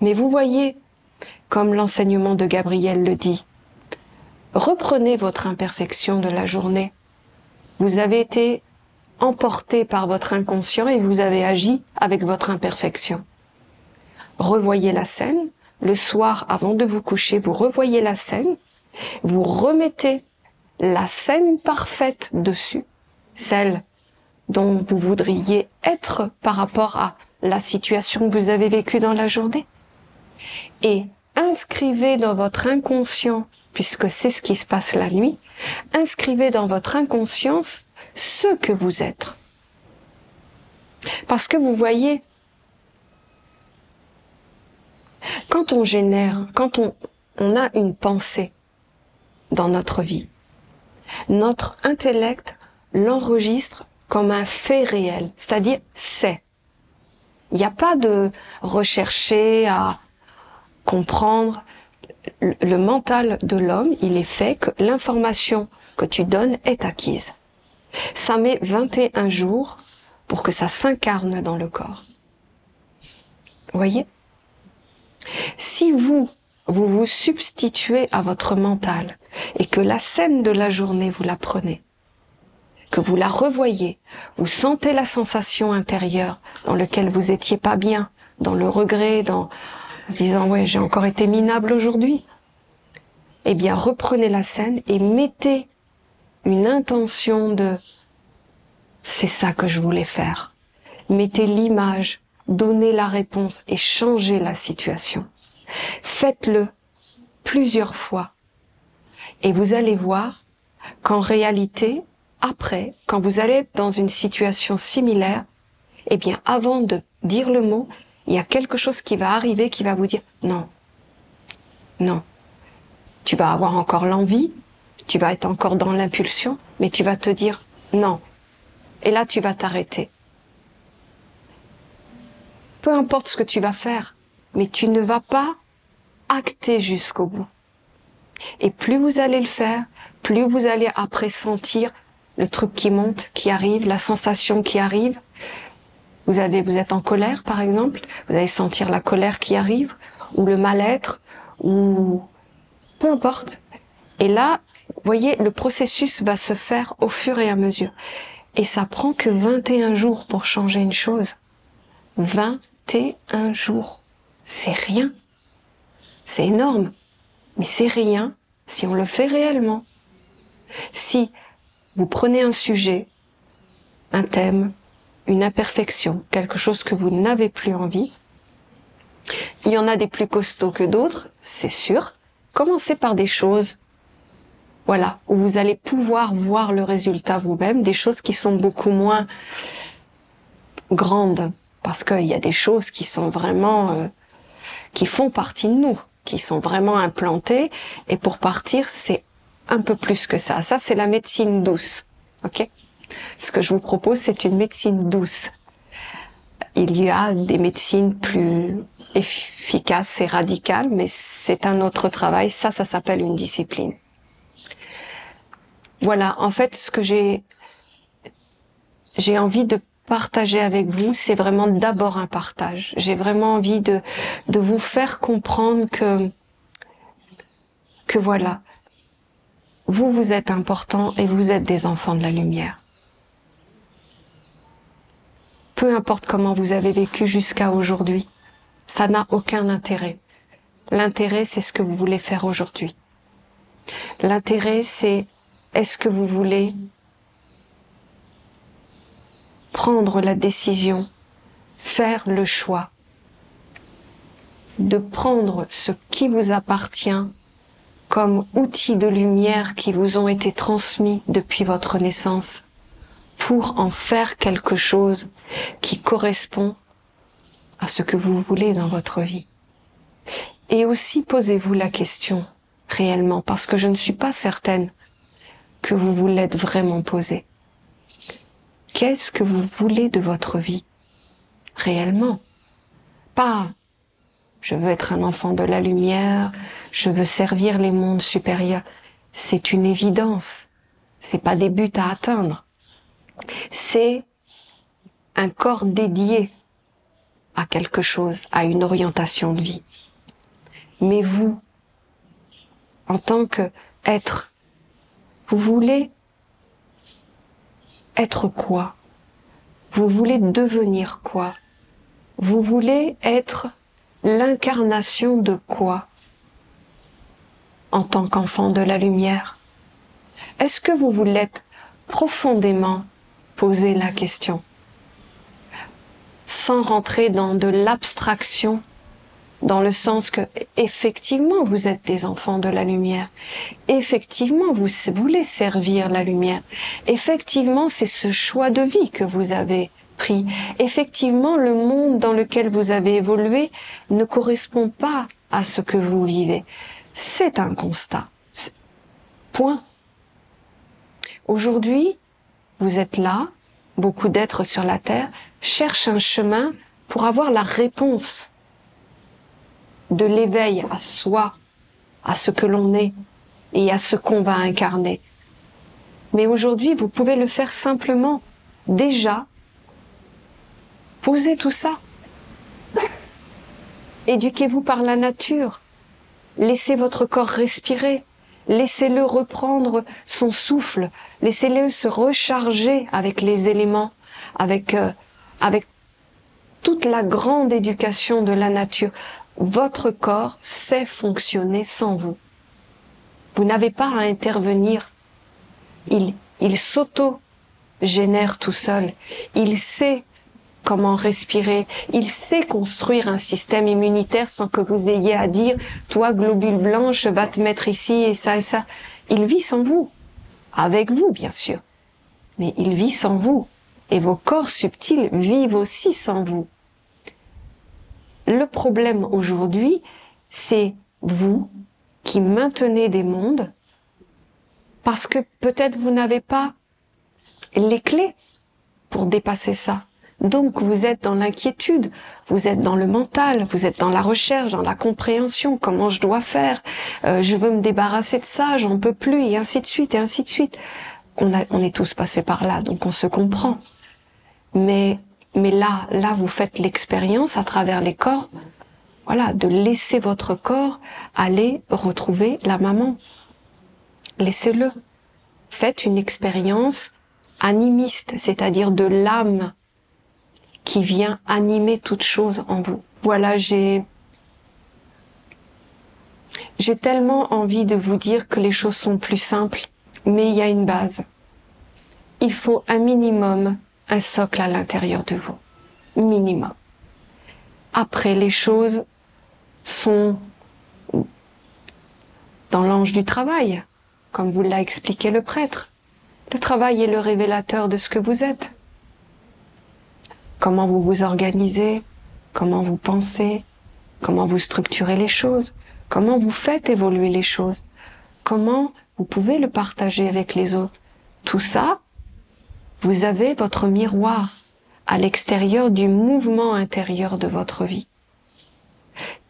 A: Mais vous voyez, comme l'enseignement de Gabriel le dit, reprenez votre imperfection de la journée. Vous avez été emporté par votre inconscient et vous avez agi avec votre imperfection. Revoyez la scène. Le soir, avant de vous coucher, vous revoyez la scène. Vous remettez la scène parfaite dessus, celle dont vous voudriez être par rapport à la situation que vous avez vécue dans la journée. Et inscrivez dans votre inconscient, puisque c'est ce qui se passe la nuit, inscrivez dans votre inconscience ce que vous êtes. Parce que vous voyez, quand on génère, quand on a une pensée dans notre vie. Notre intellect l'enregistre comme un fait réel, c'est-à-dire c'est. Il n'y a pas de rechercher à comprendre. Le mental de l'homme, il est fait que l'information que tu donnes est acquise. Ça met 21 jours pour que ça s'incarne dans le corps. Vous voyez? Si vous vous substituez à votre mental et que la scène de la journée, vous la prenez, que vous la revoyez, vous sentez la sensation intérieure dans laquelle vous étiez pas bien, dans le regret, en se disant « ouais, j'ai encore été minable aujourd'hui », eh bien, reprenez la scène et mettez une intention de « c'est ça que je voulais faire ». Mettez l'image, donnez la réponse et changez la situation. Faites-le plusieurs fois et vous allez voir qu'en réalité, après, quand vous allez être dans une situation similaire, eh bien, avant de dire le mot, il y a quelque chose qui va arriver qui va vous dire « non, non ». Tu vas avoir encore l'envie, tu vas être encore dans l'impulsion, mais tu vas te dire « non ». Et là, tu vas t'arrêter. Peu importe ce que tu vas faire, mais tu ne vas pas acter jusqu'au bout. Et plus vous allez le faire, plus vous allez après sentir le truc qui monte, qui arrive, la sensation qui arrive. Vous êtes en colère, par exemple, vous allez sentir la colère qui arrive, ou le mal-être, ou peu importe. Et là, vous voyez, le processus va se faire au fur et à mesure. Et ça prend que 21 jours pour changer une chose. 21 jours. C'est rien. C'est énorme. Mais c'est rien si on le fait réellement. Si vous prenez un sujet, un thème, une imperfection, quelque chose que vous n'avez plus envie, il y en a des plus costauds que d'autres, c'est sûr. Commencez par des choses, voilà, où vous allez pouvoir voir le résultat vous-même, des choses qui sont beaucoup moins grandes, parce qu'il y a des choses qui sont vraiment, qui font partie de nous, qui sont vraiment implantées, et pour partir, c'est un peu plus que ça. Ça, c'est la médecine douce, ok? Ce que je vous propose, c'est une médecine douce. Il y a des médecines plus efficaces et radicales, mais c'est un autre travail. Ça s'appelle une discipline. Voilà, en fait, ce que j'ai envie de partager avec vous, c'est vraiment d'abord un partage. J'ai vraiment envie de vous faire comprendre que voilà, vous êtes important et vous êtes des enfants de la lumière. Peu importe comment vous avez vécu jusqu'à aujourd'hui, ça n'a aucun intérêt. L'intérêt, c'est ce que vous voulez faire aujourd'hui. L'intérêt, c'est est-ce que vous voulez prendre la décision, faire le choix de prendre ce qui vous appartient comme outils de lumière qui vous ont été transmis depuis votre naissance pour en faire quelque chose qui correspond à ce que vous voulez dans votre vie. Et aussi posez-vous la question réellement, parce que je ne suis pas certaine que vous vous l'êtes vraiment posée. Qu'est-ce que vous voulez de votre vie réellement? Pas je veux être un enfant de la lumière, je veux servir les mondes supérieurs. C'est une évidence. C'est pas des buts à atteindre. C'est un corps dédié à quelque chose, à une orientation de vie. Mais vous, en tant qu'être, vous voulez être quoi? Vous voulez devenir quoi? Vous voulez être l'incarnation de quoi en tant qu'enfant de la lumière? Est-ce que vous vous l'êtes profondément posé la question, sans rentrer dans de l'abstraction, dans le sens que effectivement vous êtes des enfants de la lumière, effectivement vous voulez servir la lumière, effectivement c'est ce choix de vie que vous avez pris, effectivement le monde dans lequel vous avez évolué ne correspond pas à ce que vous vivez, C'est un constat. Point. Aujourd'hui, vous êtes là, beaucoup d'êtres sur la Terre cherchent un chemin pour avoir la réponse de l'éveil à soi, à ce que l'on est et à ce qu'on va incarner. Mais aujourd'hui, vous pouvez le faire simplement. Déjà, posez tout ça. Éduquez-vous par la nature. Laissez votre corps respirer. Laissez-le reprendre son souffle. Laissez-le se recharger avec les éléments, avec toute la grande éducation de la nature. Votre corps sait fonctionner sans vous. Vous n'avez pas à intervenir. Il s'auto-génère tout seul. Il sait comment respirer. Il sait construire un système immunitaire sans que vous ayez à dire « toi, globule blanche, va te mettre ici et ça et ça ». Il vit sans vous. Avec vous, bien sûr. Mais il vit sans vous. Et vos corps subtils vivent aussi sans vous. Le problème aujourd'hui, c'est vous qui maintenez des mondes parce que peut-être vous n'avez pas les clés pour dépasser ça. Donc vous êtes dans l'inquiétude, vous êtes dans le mental, vous êtes dans la recherche, dans la compréhension, comment je dois faire, je veux me débarrasser de ça, j'en peux plus, et ainsi de suite, et ainsi de suite. On est tous passés par là, donc on se comprend. Mais là, vous faites l'expérience à travers les corps, voilà, de laisser votre corps aller retrouver la maman. Laissez-le. Faites une expérience animiste, c'est-à-dire de l'âme qui vient animer toute chose en vous. Voilà, j'ai tellement envie de vous dire que les choses sont plus simples, mais il y a une base. Il faut un minimum, un socle à l'intérieur de vous. Minimum. Après, les choses sont dans l'ange du travail, comme vous l'a expliqué le prêtre. Le travail est le révélateur de ce que vous êtes. Comment vous vous organisez, comment vous pensez, comment vous structurez les choses, comment vous faites évoluer les choses, comment vous pouvez le partager avec les autres. Tout ça, vous avez votre miroir à l'extérieur du mouvement intérieur de votre vie.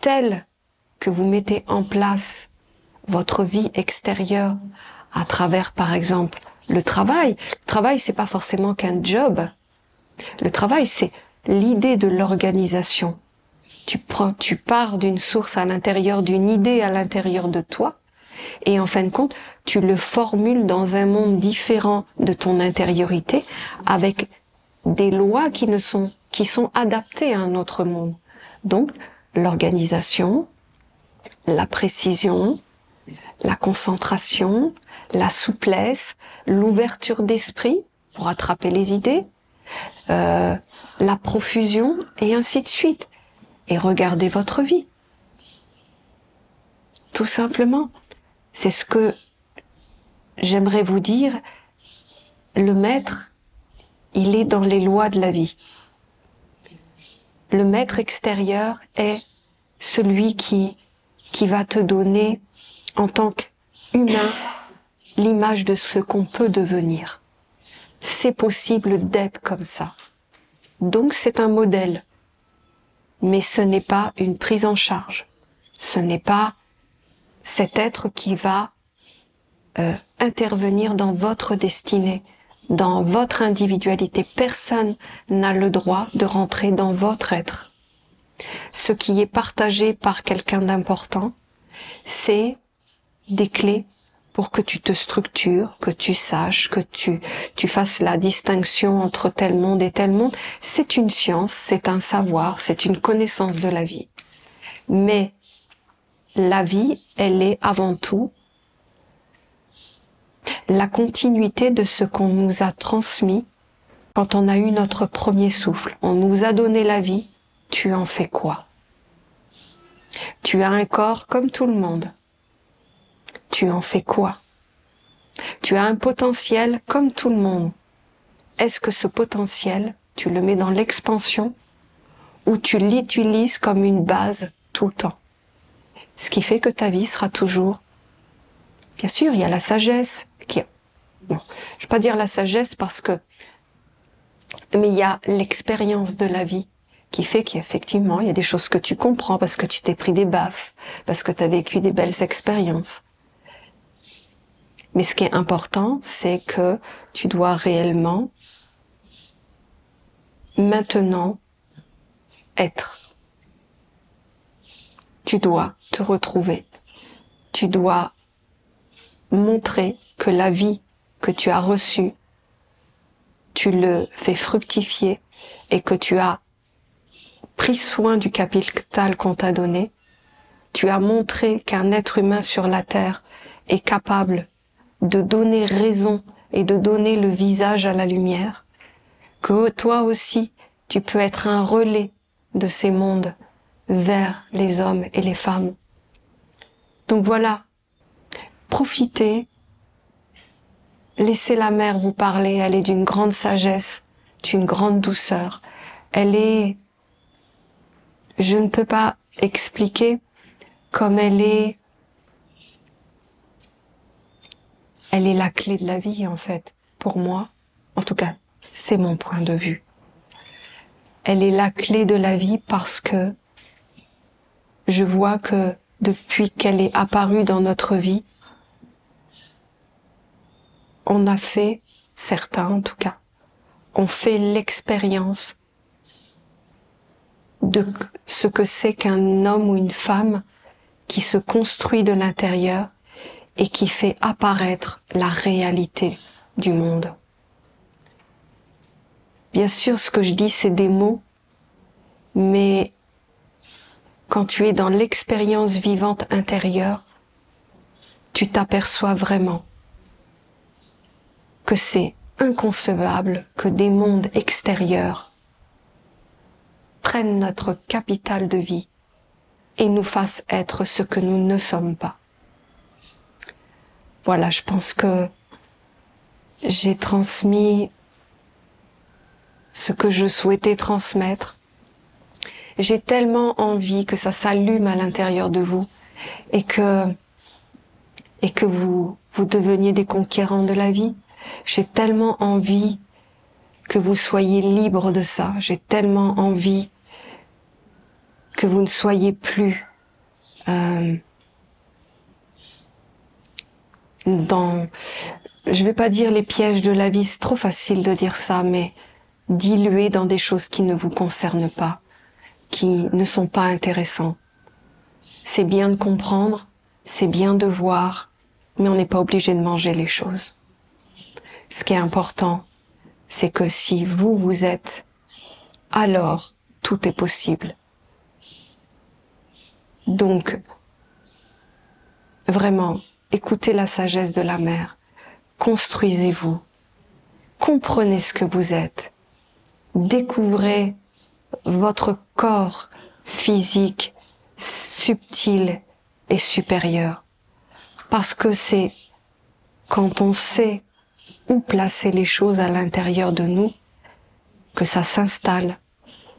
A: Tel que vous mettez en place votre vie extérieure à travers, par exemple, le travail. Le travail, c'est pas forcément qu'un job. Le travail, c'est l'idée de l'organisation. Tu pars d'une source à l'intérieur, d'une idée à l'intérieur de toi, et en fin de compte, tu le formules dans un monde différent de ton intériorité, avec des lois qui sont adaptées à un autre monde. Donc, l'organisation, la précision, la concentration, la souplesse, l'ouverture d'esprit pour attraper les idées, la profusion, et ainsi de suite. Et regardez votre vie. Tout simplement. C'est ce que j'aimerais vous dire. Le maître, il est dans les lois de la vie. Le maître extérieur est celui qui va te donner, en tant qu'humain, l'image de ce qu'on peut devenir. C'est possible d'être comme ça. Donc c'est un modèle. Mais ce n'est pas une prise en charge. Ce n'est pas cet être qui va intervenir dans votre destinée, dans votre individualité. Personne n'a le droit de rentrer dans votre être. Ce qui est partagé par quelqu'un d'important, c'est des clés pour que tu te structures, que tu saches, que tu fasses la distinction entre tel monde et tel monde. C'est une science, c'est un savoir, c'est une connaissance de la vie. Mais la vie, elle est avant tout la continuité de ce qu'on nous a transmis quand on a eu notre premier souffle. On nous a donné la vie, tu en fais quoi? Tu as un corps comme tout le monde. Tu en fais quoi? Tu as un potentiel comme tout le monde. Est-ce que ce potentiel, tu le mets dans l'expansion ou tu l'utilises comme une base tout le temps? Ce qui fait que ta vie sera toujours... Bien sûr, il y a la sagesse qui... Bon, je ne vais pas dire la sagesse parce que... Mais il y a l'expérience de la vie qui fait qu'effectivement, il y a des choses que tu comprends parce que tu t'es pris des baffes, parce que tu as vécu des belles expériences. Mais ce qui est important, c'est que tu dois réellement, maintenant, être. Tu dois te retrouver. Tu dois montrer que la vie que tu as reçue, tu le fais fructifier et que tu as pris soin du capital qu'on t'a donné. Tu as montré qu'un être humain sur la terre est capable de donner raison et de donner le visage à la lumière. Que toi aussi, tu peux être un relais de ces mondes vers les hommes et les femmes. Donc voilà, profitez, laissez la mère vous parler, elle est d'une grande sagesse, d'une grande douceur. Elle est, je ne peux pas expliquer comme elle est la clé de la vie en fait, pour moi. En tout cas, c'est mon point de vue. Elle est la clé de la vie parce que je vois que depuis qu'elle est apparue dans notre vie, on a fait, certains en tout cas, ont fait l'expérience de ce que c'est qu'un homme ou une femme qui se construit de l'intérieur et qui fait apparaître la réalité du monde. Bien sûr, ce que je dis, c'est des mots, mais quand tu es dans l'expérience vivante intérieure, tu t'aperçois vraiment que c'est inconcevable que des mondes extérieurs prennent notre capital de vie et nous fassent être ce que nous ne sommes pas. Voilà, je pense que j'ai transmis ce que je souhaitais transmettre. J'ai tellement envie que ça s'allume à l'intérieur de vous et que vous deveniez des conquérants de la vie. J'ai tellement envie que vous soyez libres de ça. J'ai tellement envie que vous ne soyez plus dans, je vais pas dire les pièges de la vie, c'est trop facile de dire ça, mais dilués dans des choses qui ne vous concernent pas, qui ne sont pas intéressants. C'est bien de comprendre, c'est bien de voir, mais on n'est pas obligé de manger les choses. Ce qui est important, c'est que si vous êtes, alors tout est possible. Donc, vraiment, écoutez la sagesse de la mère, construisez-vous, comprenez ce que vous êtes, découvrez votre corps physique, subtil et supérieur. Parce que c'est quand on sait où placer les choses à l'intérieur de nous que ça s'installe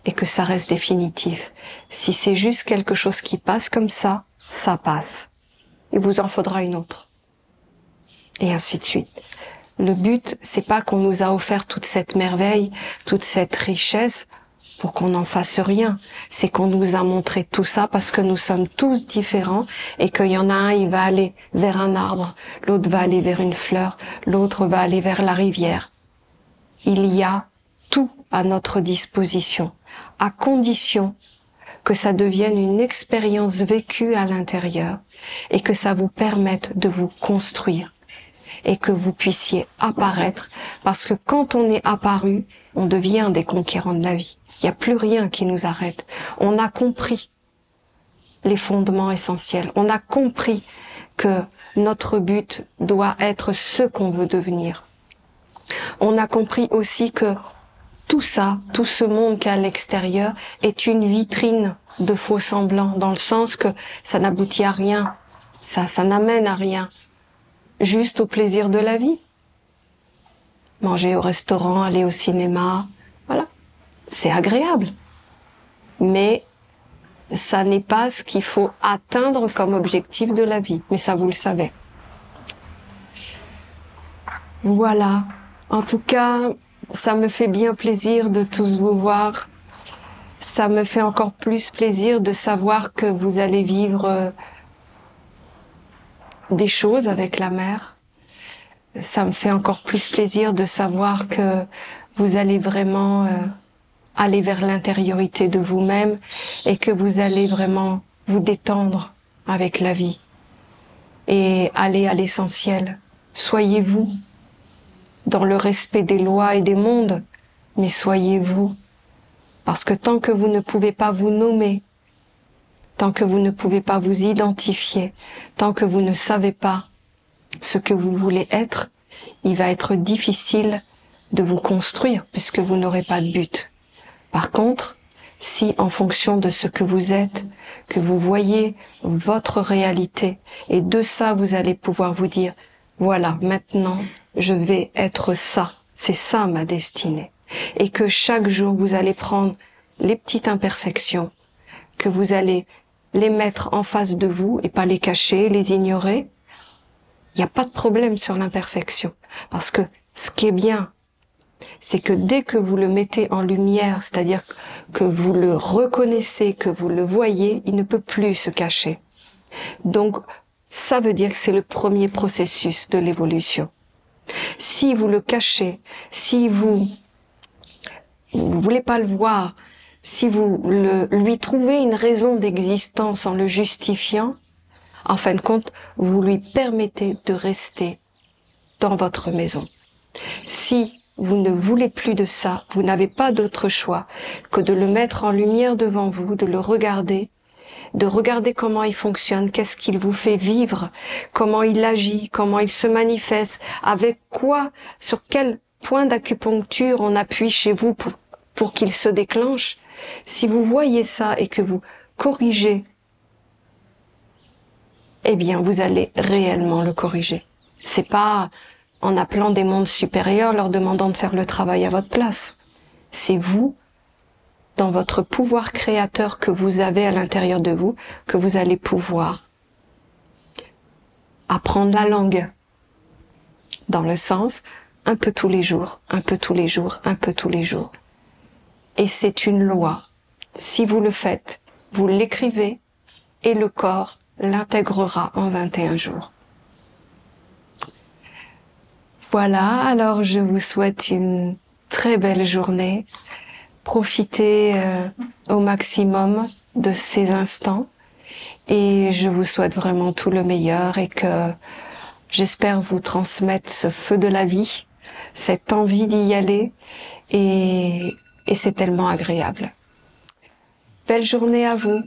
A: et que ça reste définitif. Si c'est juste quelque chose qui passe comme ça, ça passe. Il vous en faudra une autre. Et ainsi de suite. Le but, c'est pas qu'on nous a offert toute cette merveille, toute cette richesse pour qu'on n'en fasse rien. C'est qu'on nous a montré tout ça parce que nous sommes tous différents et qu'il y en a un, il va aller vers un arbre, l'autre va aller vers une fleur, l'autre va aller vers la rivière. Il y a tout à notre disposition, à condition que ça devienne une expérience vécue à l'intérieur et que ça vous permette de vous construire et que vous puissiez apparaître, parce que quand on est apparu, on devient des conquérants de la vie. Il n'y a plus rien qui nous arrête. On a compris les fondements essentiels. On a compris que notre but doit être ce qu'on veut devenir. On a compris aussi que tout ça, tout ce monde qui est à l'extérieur est une vitrine de faux semblants, dans le sens que ça n'aboutit à rien, ça n'amène à rien, juste au plaisir de la vie. Manger au restaurant, aller au cinéma, voilà, c'est agréable. Mais ça n'est pas ce qu'il faut atteindre comme objectif de la vie. Mais ça, vous le savez. Voilà. En tout cas, ça me fait bien plaisir de tous vous voir. Ça me fait encore plus plaisir de savoir que vous allez vivre des choses avec la mer. Ça me fait encore plus plaisir de savoir que vous allez vraiment aller vers l'intériorité de vous-même et que vous allez vraiment vous détendre avec la vie et aller à l'essentiel. Soyez vous dans le respect des lois et des mondes, mais soyez vous. Parce que tant que vous ne pouvez pas vous nommer, tant que vous ne pouvez pas vous identifier, tant que vous ne savez pas ce que vous voulez être, il va être difficile de vous construire puisque vous n'aurez pas de but. Par contre, si en fonction de ce que vous êtes, que vous voyez votre réalité, et de ça vous allez pouvoir vous dire, voilà, maintenant je vais être ça, c'est ça ma destinée. Et que chaque jour vous allez prendre les petites imperfections, que vous allez les mettre en face de vous et pas les cacher, les ignorer. Il n'y a pas de problème sur l'imperfection. Parce que ce qui est bien, c'est que dès que vous le mettez en lumière, c'est-à-dire que vous le reconnaissez, que vous le voyez, il ne peut plus se cacher. Donc, ça veut dire que c'est le premier processus de l'évolution. Si vous le cachez, si vous voulez pas le voir, si vous lui trouvez une raison d'existence en le justifiant, en fin de compte, vous lui permettez de rester dans votre maison. Si vous ne voulez plus de ça, vous n'avez pas d'autre choix que de le mettre en lumière devant vous, de le regarder, de regarder comment il fonctionne, qu'est-ce qu'il vous fait vivre, comment il agit, comment il se manifeste, avec quoi, sur quel point d'acupuncture on appuie chez vous pour qu'il se déclenche. Si vous voyez ça et que vous corrigez, eh bien, vous allez réellement le corriger. C'est pas en appelant des mondes supérieurs, leur demandant de faire le travail à votre place. C'est vous, dans votre pouvoir créateur que vous avez à l'intérieur de vous, que vous allez pouvoir apprendre la langue. Dans le sens, un peu tous les jours, un peu tous les jours, un peu tous les jours. Et c'est une loi. Si vous le faites, vous l'écrivez et le corps l'intégrera en 21 jours. Voilà, alors je vous souhaite une très belle journée. Profitez au maximum de ces instants et je vous souhaite vraiment tout le meilleur et que j'espère vous transmettre ce feu de la vie, cette envie d'y aller et c'est tellement agréable. Belle journée à vous.